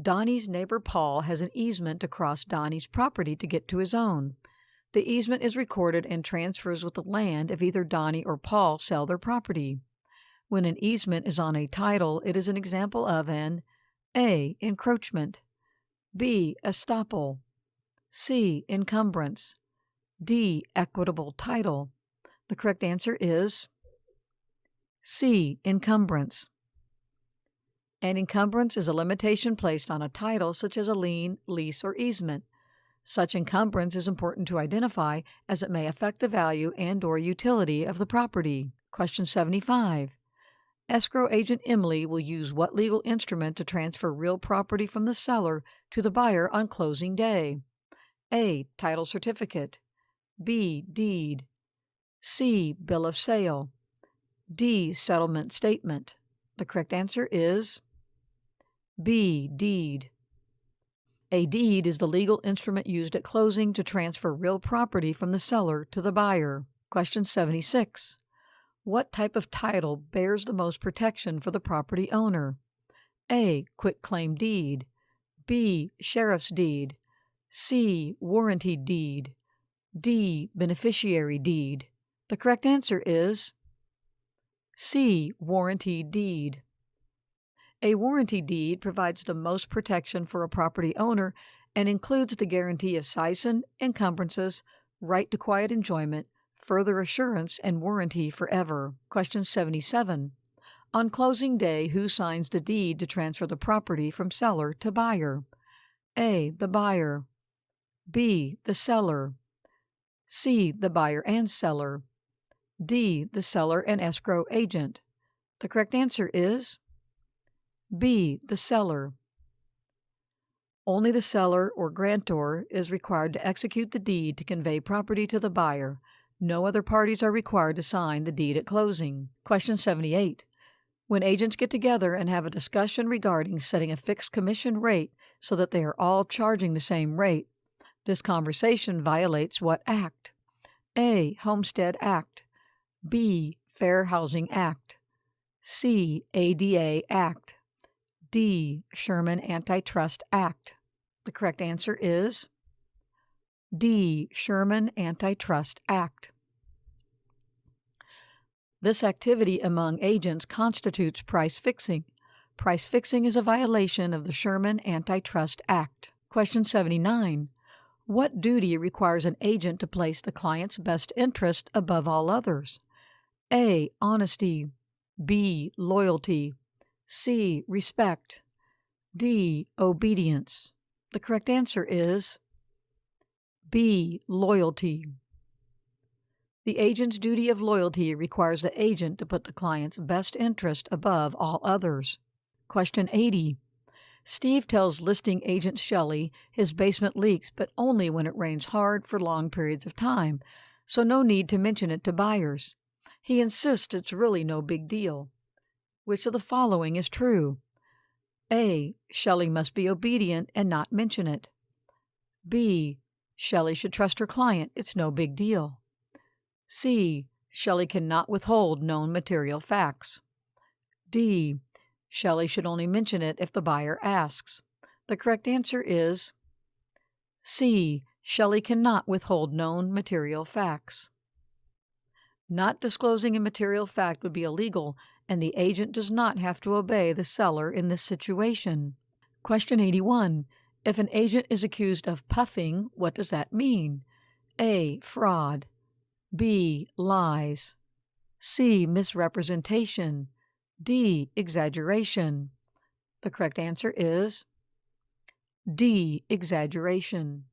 Donnie's neighbor Paul has an easement to cross Donnie's property to get to his own. The easement is recorded and transfers with the land if either Donnie or Paul sell their property. When an easement is on a title, it is an example of an A. Encroachment. B. Estoppel. C. Encumbrance. D. Equitable title. The correct answer is C. Encumbrance. An encumbrance is a limitation placed on a title such as a lien, lease, or easement. Such encumbrance is important to identify as it may affect the value and/or utility of the property. Question 75. Escrow agent Emily will use what legal instrument to transfer real property from the seller to the buyer on closing day? A. Title certificate. B. Deed. C. Bill of sale. D. Settlement statement. The correct answer is B. Deed. A deed is the legal instrument used at closing to transfer real property from the seller to the buyer. Question 76. What type of title bears the most protection for the property owner? A. Quitclaim deed. B. Sheriff's deed. C. Warranty deed. D. Beneficiary deed. The correct answer is C. Warranty deed. A warranty deed provides the most protection for a property owner and includes the guarantee of seisin, encumbrances, right to quiet enjoyment, further assurance, and warranty forever. Question 77. On closing day, who signs the deed to transfer the property from seller to buyer? A. The buyer. B. The seller. C. The buyer and seller. D. The seller and escrow agent. The correct answer is B. The seller. Only the seller or grantor is required to execute the deed to convey property to the buyer. No other parties are required to sign the deed at closing. Question 78. When agents get together and have a discussion regarding setting a fixed commission rate so that they are all charging the same rate, this conversation violates what act? A. Homestead Act. B. Fair Housing Act. C. ADA Act. D. Sherman Antitrust Act. The correct answer is D. Sherman Antitrust Act. This activity among agents constitutes price fixing. Price fixing is a violation of the Sherman Antitrust Act. Question 79. What duty requires an agent to place the client's best interest above all others? A. Honesty. B. Loyalty. C. Respect. D. Obedience. The correct answer is B. Loyalty. The agent's duty of loyalty requires the agent to put the client's best interest above all others. Question 80. Steve tells listing agent Shelley his basement leaks, but only when it rains hard for long periods of time, so no need to mention it to buyers. He insists it's really no big deal. Which of the following is true? A. Shelley must be obedient and not mention it. B. Shelley should trust her client. It's no big deal. C. Shelley cannot withhold known material facts. D. Shelley should only mention it if the buyer asks. The correct answer is C. Shelley cannot withhold known material facts. Not disclosing a material fact would be illegal, and the agent does not have to obey the seller in this situation. Question 81. If an agent is accused of puffing, what does that mean? A. Fraud. B. Lies. C. Misrepresentation. D. Exaggeration. The correct answer is D. Exaggeration.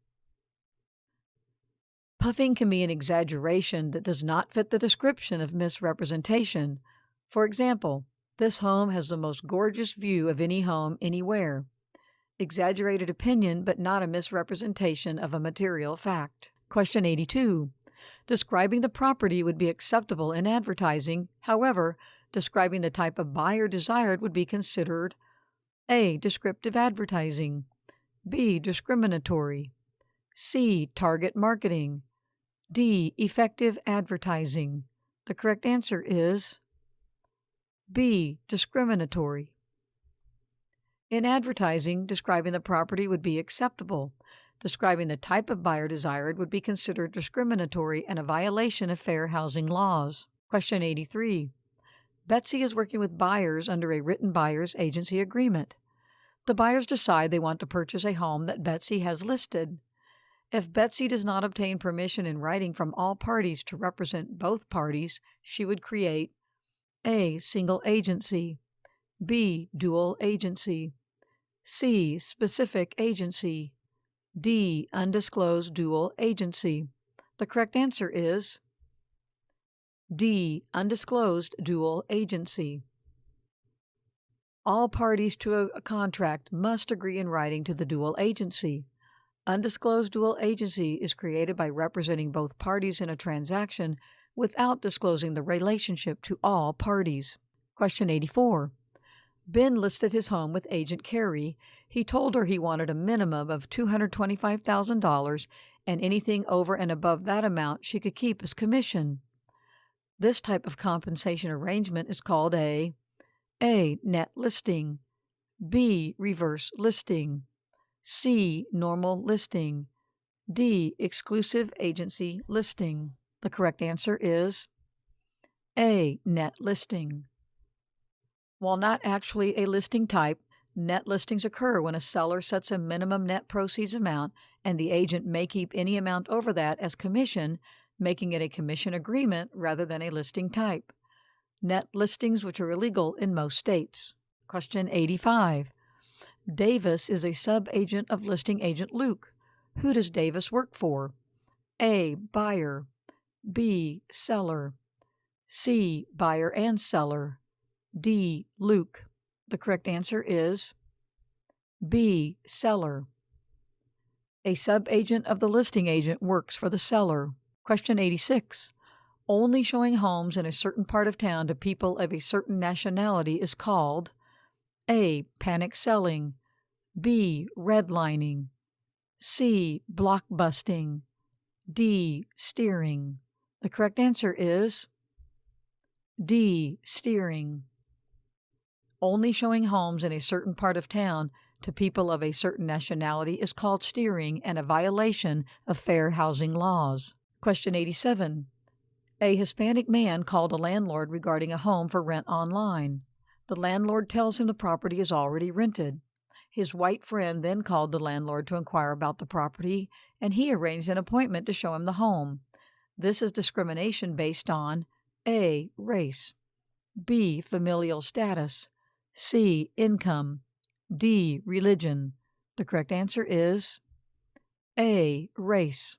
Puffing can be an exaggeration that does not fit the description of misrepresentation. For example, this home has the most gorgeous view of any home anywhere. Exaggerated opinion, but not a misrepresentation of a material fact. Question 82. Describing the property would be acceptable in advertising. However, describing the type of buyer desired would be considered A. Descriptive advertising. B. Discriminatory. C. Target marketing. D. Effective advertising. The correct answer is B. Discriminatory. In advertising, describing the property would be acceptable. Describing the type of buyer desired would be considered discriminatory and a violation of fair housing laws. Question 83. Betsy is working with buyers under a written buyer's agency agreement. The buyers decide they want to purchase a home that Betsy has listed. If Betsy does not obtain permission in writing from all parties to represent both parties, she would create A. Single agency. B. Dual agency. C. Specific agency. D. Undisclosed dual agency. The correct answer is D. Undisclosed dual agency. All parties to a contract must agree in writing to the dual agency. Undisclosed dual agency is created by representing both parties in a transaction without disclosing the relationship to all parties. Question 84. Ben listed his home with Agent Carey. He told her he wanted a minimum of $225,000, and anything over and above that amount she could keep as commission. This type of compensation arrangement is called A. Net listing. B. Reverse listing. C. Normal listing. D. Exclusive agency listing. The correct answer is A. Net listing. While not actually a listing type, net listings occur when a seller sets a minimum net proceeds amount and the agent may keep any amount over that as commission, making it a commission agreement rather than a listing type. Net listings which are illegal in most states. Question 85. Davis is a sub-agent of listing agent Luke. Who does Davis work for? A. Buyer. B. Seller. C. Buyer and seller. D. Luke. The correct answer is B. Seller. A subagent of the listing agent works for the seller. Question 86. Only showing homes in a certain part of town to people of a certain nationality is called A. Panic selling, B. Redlining, C. Blockbusting, D. Steering. The correct answer is D. Steering. Only showing homes in a certain part of town to people of a certain nationality is called steering and a violation of fair housing laws. Question 87. A Hispanic man called a landlord regarding a home for rent online. The landlord tells him the property is already rented. His white friend then called the landlord to inquire about the property, and he arranged an appointment to show him the home. This is discrimination based on A. Race, B. Familial status, C. Income, D. Religion. The correct answer is A. Race.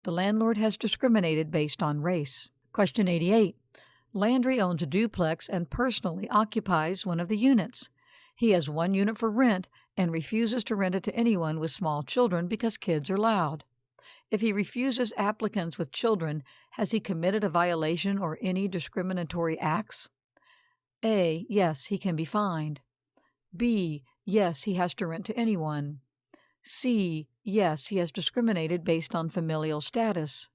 The landlord has discriminated based on race. Question 88. Landry owns a duplex and personally occupies one of the units. He has one unit for rent and refuses to rent it to anyone with small children because kids are loud. If he refuses applicants with children, has he committed a violation or any discriminatory acts? A. Yes, he can be fined. B. Yes, he has to rent to anyone. C. Yes, he has discriminated based on familial status.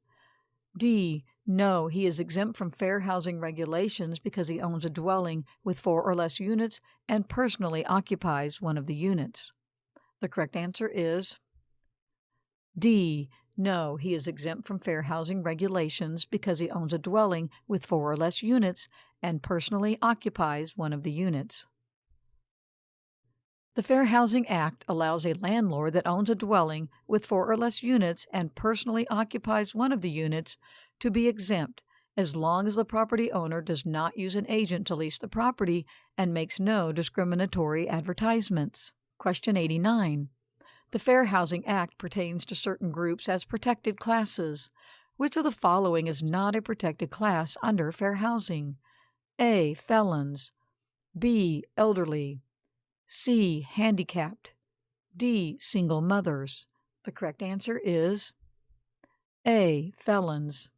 D. No, he is exempt from fair housing regulations because he owns a dwelling with 4 or less units and personally occupies one of the units. The correct answer is D. No, he is exempt from fair housing regulations because he owns a dwelling with 4 or less units and personally occupies one of the units. The Fair Housing Act allows a landlord that owns a dwelling with 4 or less units and personally occupies one of the units to be exempt as long as the property owner does not use an agent to lease the property and makes no discriminatory advertisements. Question 89. The Fair Housing Act pertains to certain groups as protected classes. Which of the following is not a protected class under fair housing? A. Felons, B. Elderly, C. Handicapped, D. Single mothers. The correct answer is A. Felons.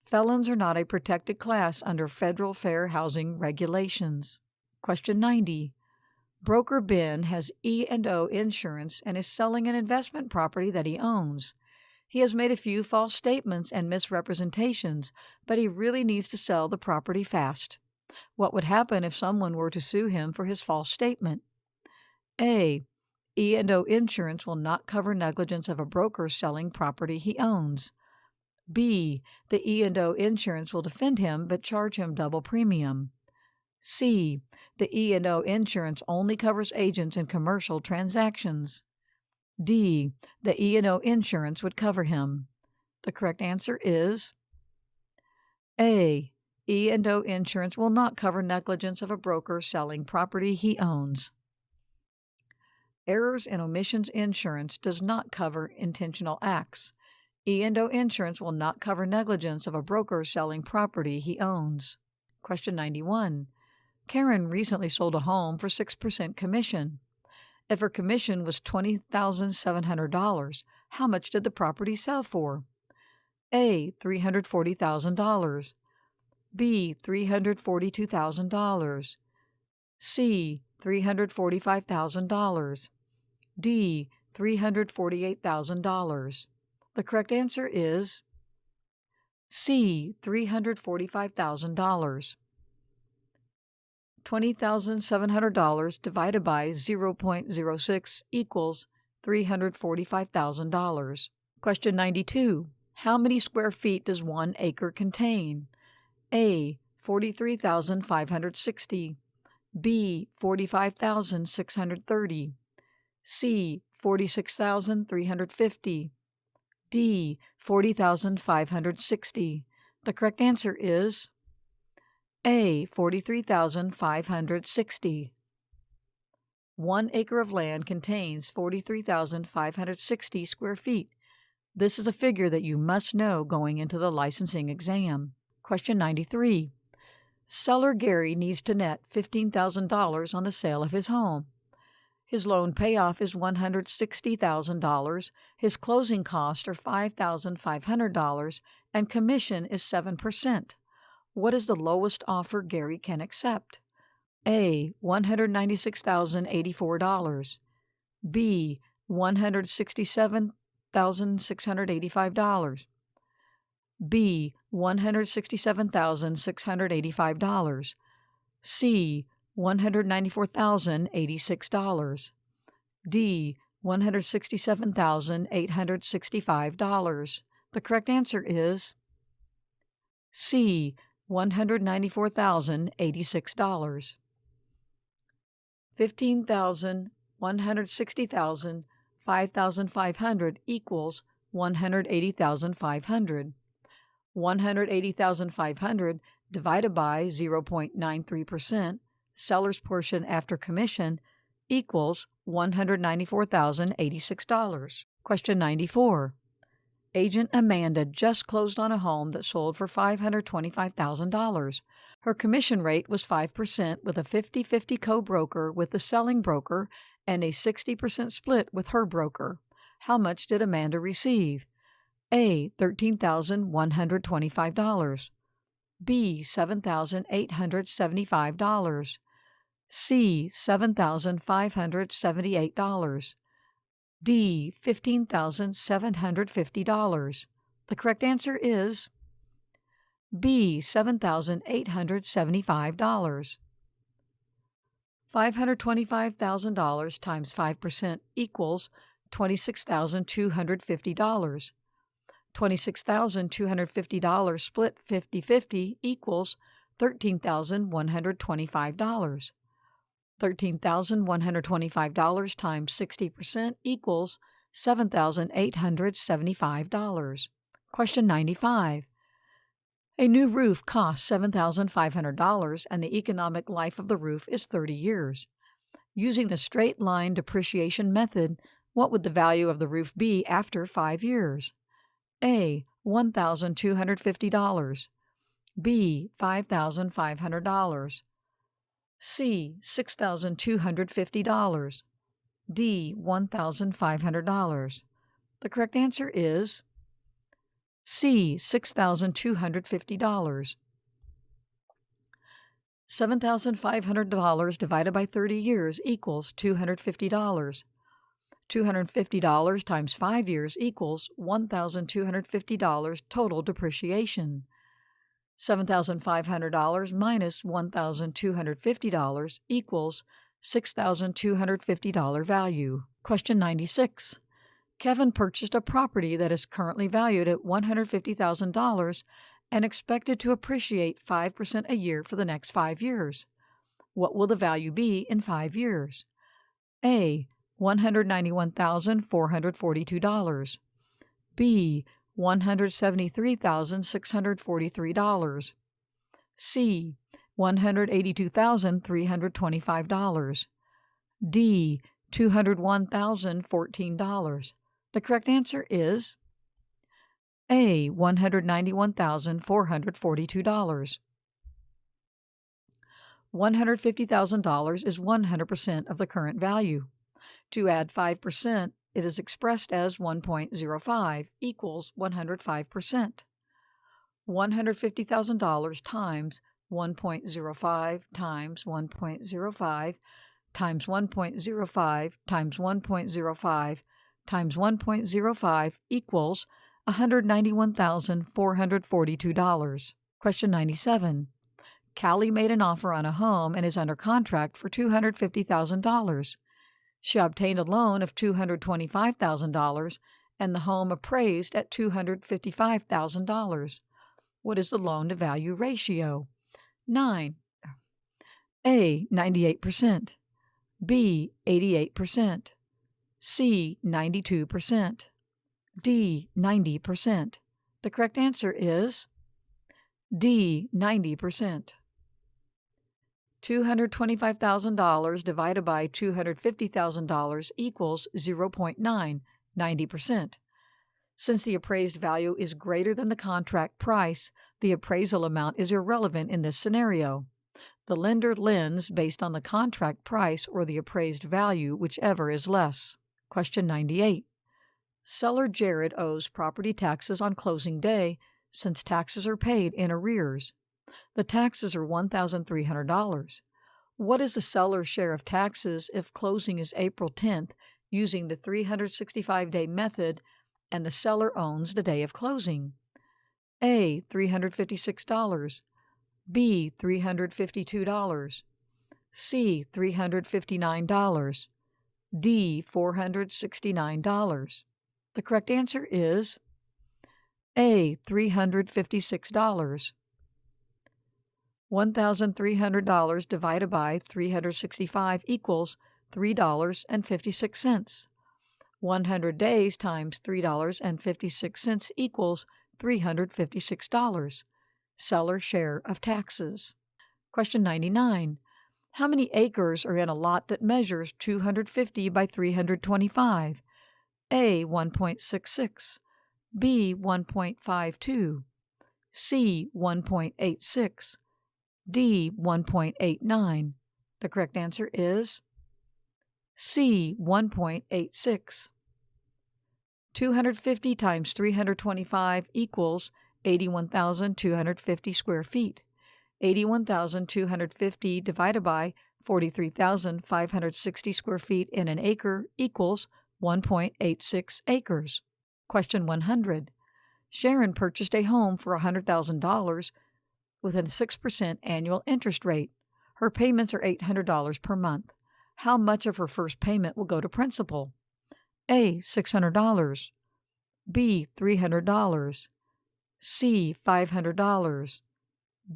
Felons are not a protected class under federal fair housing regulations. Question 90. Broker Ben has E&O insurance and is selling an investment property that he owns. He has made a few false statements and misrepresentations, but he really needs to sell the property fast. What would happen if someone were to sue him for his false statement? A. E&O insurance will not cover negligence of a broker selling property he owns. B. The E&O insurance will defend him but charge him double premium. C. The E&O insurance only covers agents in commercial transactions. D. The E&O insurance would cover him. The correct answer is A. E&O insurance will not cover negligence of a broker selling property he owns. Errors and omissions insurance does not cover intentional acts. E&O insurance will not cover negligence of a broker selling property he owns. Question 91. Karen recently sold a home for 6% commission. If her commission was $20,700, how much did the property sell for? A. $340,000. B. $342,000. C. $345,000. D. $348,000. The correct answer is C. $345,000. $20,700 divided by 0.06 equals $345,000. Question 92. How many square feet does 1 acre contain? A. 43,560. B. 45,630. C. 46,350. D. 40,560. The correct answer is A. 43,560. 1 acre of land contains 43,560 square feet. This is a figure that you must know going into the licensing exam. Question 93. Seller Gary needs to net $15,000 on the sale of his home. His loan payoff is $160,000, his closing costs are $5,500, and commission is 7%. What is the lowest offer Gary can accept? A. $196,084. B. $167,685. B. $167,685. C. $194,086. D. $167,865. The correct answer is C. $194,086. 15,000, 160,000, 5,500 equals 180,500. 180,500 divided by 0.93%, seller's portion after commission, equals $194,086. Question 94. Agent Amanda just closed on a home that sold for $525,000. Her commission rate was 5% with a 50-50 co-broker with the selling broker and a 60% split with her broker. How much did Amanda receive? A. $13,125. B. $7,875. C. $7,578. D. $15,750. The correct answer is B. $7,875. $525,000 times 5% equals $26,250. $26,250 split 50-50 equals $13,125. $13,125 times 60% equals $7,875. Question 95. A new roof costs $7,500 and the economic life of the roof is 30 years. Using the straight line depreciation method, what would the value of the roof be after 5 years? A. $1,250. B. $5,500. C. $6,250. D. $1,500. The correct answer is C. $6,250. $7,500 divided by 30 years equals $250. $250 times 5 years equals $1,250 total depreciation. $7,500 minus $1,250 equals $6,250 value. Question 96. Kevin purchased a property that is currently valued at $150,000 and expected to appreciate 5% a year for the next 5 years. What will the value be in 5 years? A. $191,442. B. $173,643. C. $182,325. D. $201,014. The correct answer is A. $191,442. $150,000 is 100% of the current value. To add 5%, it is expressed as 1.05 equals 105%. $150,000 times 1.05 times 1.05 times 1.05 times 1.05 times 1.05 equals $191,442. Question 97. Callie made an offer on a home and is under contract for $250,000. She obtained a loan of $225,000 and the home appraised at $255,000. What is the loan-to-value ratio? 9. A. 98%. B. 88%. C. 92%. D. 90%. The correct answer is D. 90%. $225,000 divided by $250,000 equals 0.9, 90%. Since the appraised value is greater than the contract price, the appraisal amount is irrelevant in this scenario. The lender lends based on the contract price or the appraised value, whichever is less. Question 98. Seller Jared owes property taxes on closing day since taxes are paid in arrears. The taxes are $1,300. What is the seller's share of taxes if closing is April 10th using the 365-day method and the seller owns the day of closing? A. $356. B. $352. C. $359. D. $469. The correct answer is A. $356. $1,300 divided by 365 equals $3.56. 100 days times $3.56 equals $356. Seller's share of taxes. Question 99. How many acres are in a lot that measures 250 by 325? A. 1.66. B. 1.52. C. 1.86. D. 1.89. The correct answer is C. 1.86. 250 times 325 equals 81,250 square feet. 81,250 divided by 43,560 square feet in an acre equals 1.86 acres. Question 100. Sharon purchased a home for $100,000 with a 6% annual interest rate. Her payments are $800 per month. How much of her first payment will go to principal? A. $600. B. $300. C. $500.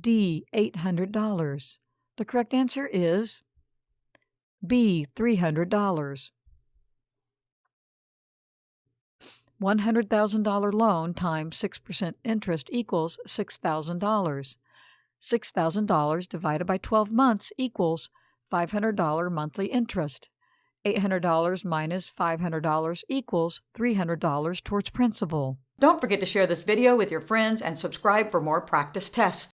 D. $800. The correct answer is B. $300. $100,000 loan times 6% interest equals $6,000. $6,000 divided by 12 months equals $500 monthly interest. $800 minus $500 equals $300 towards principal. Don't forget to share this video with your friends and subscribe for more practice tests.